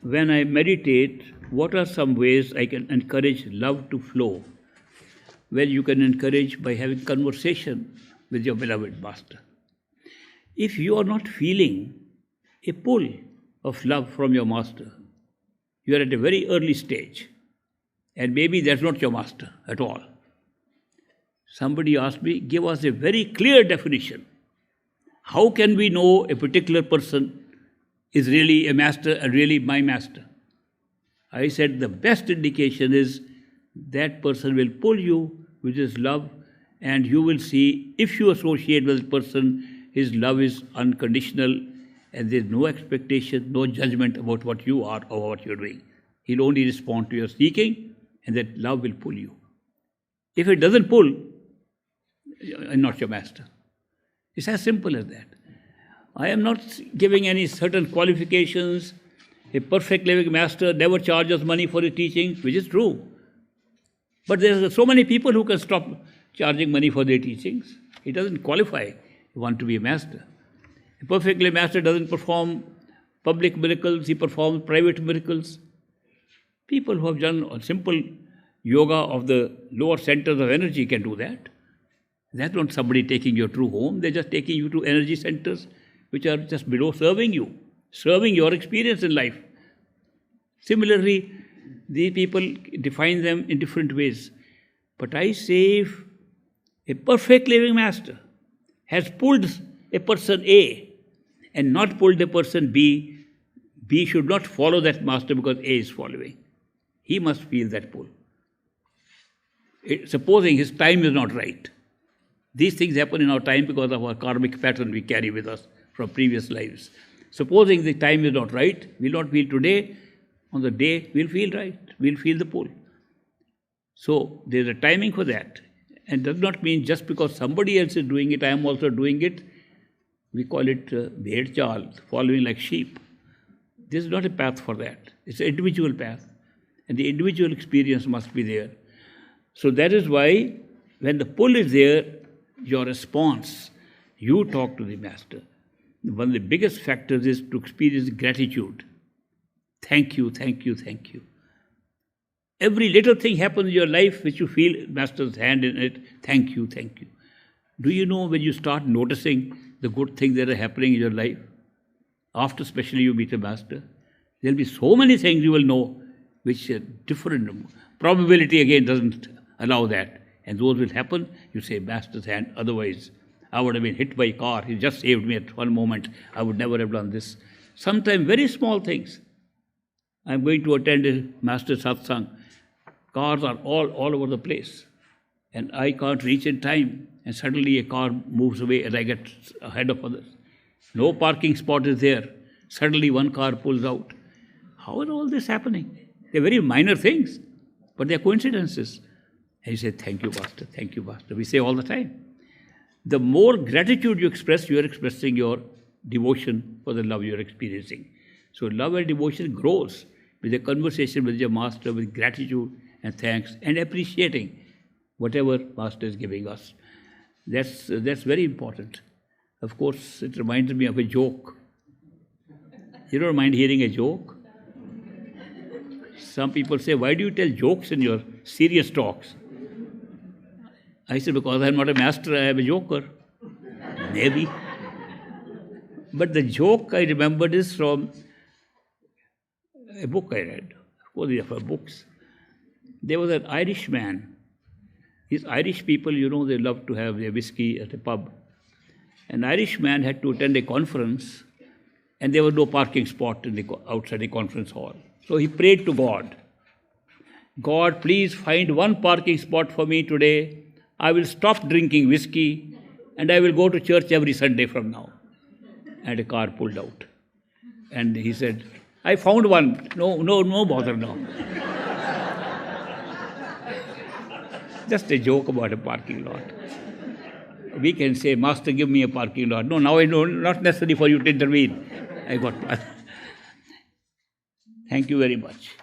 when I meditate, what are some ways I can encourage love to flow? Well, you can encourage by having conversation with your beloved Master. If you are not feeling a pull of love from your Master, you are at a very early stage, and maybe that's not your Master at all. Somebody asked me, give us a very clear definition. How can we know a particular person is really a master and really my master? I said the best indication is that person will pull you with his love, and you will see if you associate with the person, his love is unconditional and there is no expectation, no judgment about what you are or what you are doing. He'll only respond to your seeking, and that love will pull you. If it doesn't pull, you're not your master. It's as simple as that. I am not giving any certain qualifications. A perfect living master never charges money for his teaching, which is true. But there are so many people who can stop charging money for their teachings. He doesn't qualify one to be a master. A perfect living master doesn't perform public miracles, he performs private miracles. People who have done a simple yoga of the lower centers of energy can do that. That's not somebody taking your true home. They're just taking you to energy centers which are just below serving you, serving your experience in life. Similarly, these people define them in different ways. But I say if a perfect living master has pulled a person A and not pulled a person B, B should not follow that master because A is following. He must feel that pull. Supposing his time is not right. These things happen in our time because of our karmic pattern we carry with us from previous lives. Supposing the time is not right, we'll not feel today, on the day we'll feel right, we'll feel the pull. So there's a timing for that. And does not mean just because somebody else is doing it, I am also doing it. We call it bhed chal, following like sheep. This is not a path for that. It's an individual path. And the individual experience must be there. So that is why when the pull is there, your response, you talk to the master. One of the biggest factors is to experience gratitude. Thank you, thank you, thank you. Every little thing happens in your life which you feel master's hand in it. Thank you, thank you. Do you know when you start noticing the good things that are happening in your life, after especially you meet a master, there will be so many things you will know which are different. Probability again doesn't allow that. And those will happen, you say, master's hand. Otherwise, I would have been hit by a car. He just saved me at one moment. I would never have done this. Sometimes very small things. I'm going to attend a master satsang. Cars are all over the place. And I can't reach in time. And suddenly a car moves away and I get ahead of others. No parking spot is there. Suddenly one car pulls out. How is all this happening? They're very minor things, but they're coincidences. And you say, thank you, Master, thank you, Master. We say all the time. The more gratitude you express, you are expressing your devotion for the love you are experiencing. So love and devotion grows with a conversation with your Master, with gratitude and thanks, and appreciating whatever Master is giving us. That's very important. Of course, it reminds me of a joke. You don't mind hearing a joke? Some people say, why do you tell jokes in your serious talks? I said, because I'm not a master, I am a joker. Maybe. But the joke I remembered is from a book I read. Of course, these are books. There was an Irish man. These Irish people, you know, they love to have their whiskey at a pub. An Irish man had to attend a conference, and there was no parking spot outside the conference hall. So he prayed to God. God, please find one parking spot for me today. I will stop drinking whiskey and I will go to church every Sunday from now. And a car pulled out. And he said, I found one. No bother now. Just a joke about a parking lot. We can say, Master, give me a parking lot. No, now I know, not necessary for you to intervene. I got one. Thank you very much.